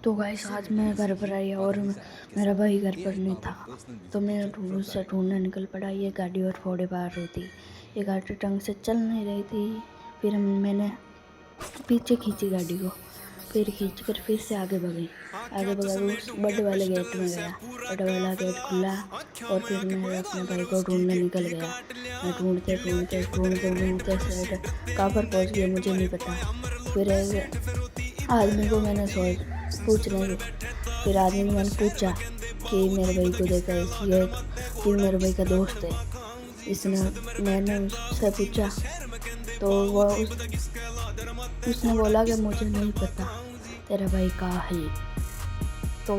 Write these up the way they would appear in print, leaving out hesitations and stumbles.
तो गाइस आज मैं घर पर आई और मेरा भाई घर पर नहीं था, तो मैं ढूंढने निकल पड़ा। ये गाड़ी और फोड़े मार रही थी, ये गाड़ी ढंग से चल नहीं रही थी। फिर मैंने पीछे खींची गाड़ी को, फिर खींच कर फिर से आगे बढ़ा तो उस बड़े वाले गेट में गया। बड़ा वाला गेट खुला और फिर मैं अपने भाई को ढूंढने निकल गया। मैं ढूंढते साइड कहाँ पर पहुंच गया मुझे नहीं पता। फिर एक आदमी को मैंने पूछने फिर आदमी ने मैंने पूछा कि मेरे भाई को देखा ये मेरे भाई का दोस्त है। मैंने उससे पूछा तो उसने बोला कि मुझे नहीं पता तेरा भाई कहाँ है। तो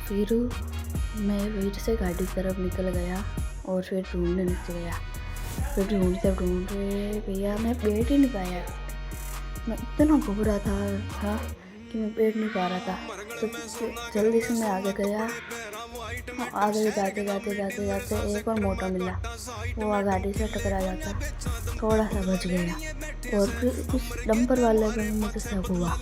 फिर मैं वहीं से गाड़ी की तरफ निकल गया और फिर ढूंढने निकल गया। फिर ढूंढते भैया मैं बैठ ही नहीं पाया। मैं इतना घबरा था कि मैं बैठ नहीं पा रहा था। तो जल्दी से मैं आगे गया। आगे जाते एक और मोटा मिला, वो गाड़ी से टकरा जाता, थोड़ा सा बच गया। और फिर उस डंपर वाले पे मुझे शक हुआ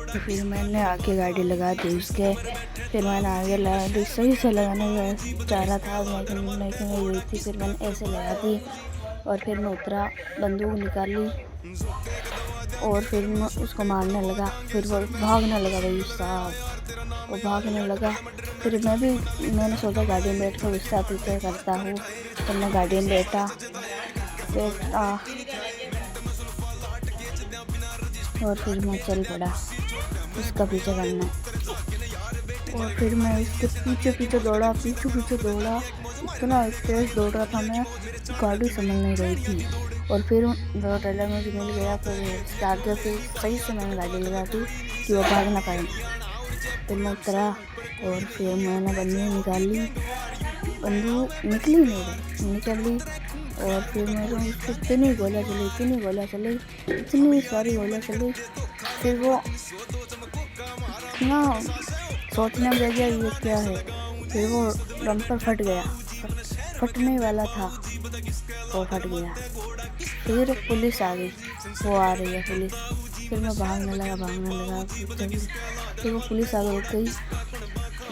तो फिर मैंने आगे गाड़ी लगा दी उसके। फिर मैंने आगे लगा दी, सही से लगाने चाह रहा था लेकिन नहीं हुई थी। फिर मैंने ऐसे लगा दी और फिर मैं उतरा, बंदूक निकाली और फिर मैं उसको मारने लगा। फिर वो भागने लगा, भाई साहब वो भागने लगा। फिर मैंने सोचा गाड़ी में बैठ कर उससे पीछे करता हूँ। तो मैं गाड़ी में बैठा और फिर मैं चल पड़ा उसका पीछे करना। और फिर मैं उसके पीछे दौड़ा, इतना तेज दौड़ रहा था मैं, गाड़ी संभल नहीं रही थी। और फिर वो ट्रेलर मुझे मिल गया। फिर स्टार्ट फिर सही से मैंने गाड़ी लगा दी कि वो भाग ना पाए। फिर मैं उतरा और फिर मैंने बंदूक निकली और फिर मेरे उसको इतनी सारी गोलियाँ चली। फिर वो इतना सोचने में गया ये क्या है। फिर वो डंपर फटने वाला था, वो फट गया। फिर पुलिस आ गई, वो आ रही है पुलिस। फिर मैं भागने लगा। फिर वो पुलिस आगे रुक गई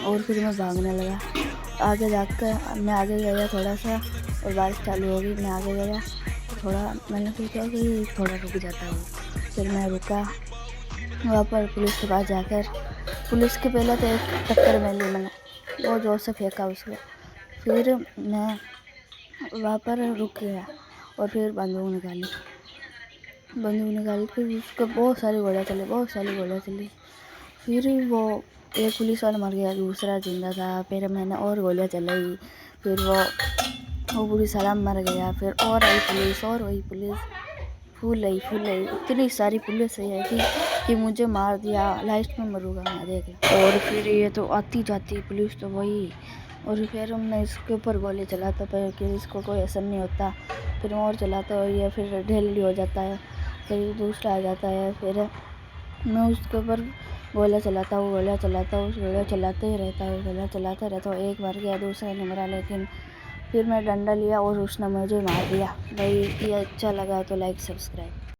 और फिर मैं भागने लगा। आगे जाकर मैं आगे गया थोड़ा सा और बारिश चालू हो गई। मैं आगे गया थोड़ा, मैंने सोचा कि थोड़ा रुक जाता हूँ। फिर मैं रुका वहाँ पर पुलिस के पास जाकर। पुलिस के पहले तो एक टक्कर में ली मैंने, वो जोर से फेंका उसको। फिर मैं वहाँ पर रुक गया और फिर बंदूक निकाली फिर उसको बहुत सारी गोलियाँ चली। फिर वो एक पुलिस वाला मर गया, दूसरा जिंदा था। फिर मैंने और गोलियाँ चलाई। फिर वो पुलिस वाला मर गया। फिर और आई पुलिस और वही पुलिस फुल आई। इतनी सारी पुलिस आई थी कि मुझे मार दिया, लास्ट में मरूंगा मैं, देख। और फिर ये तो आती जाती पुलिस तो वही। और फिर मैं इसके ऊपर गोली चलाता था कि इसको कोई असर नहीं होता। फिर और चलाता हुआ ये फिर ढेली हो जाता है, फिर दूसरा आ जाता है। फिर मैं उसके ऊपर गोलियाँ चलाता हूँ, चलाते ही रहता हूँ। एक बार गया, दूसरा नहीं मरा, लेकिन फिर मैं डंडा लिया और उसने मुझे मार दिया। भाई ये अच्छा लगा तो लाइक सब्सक्राइब।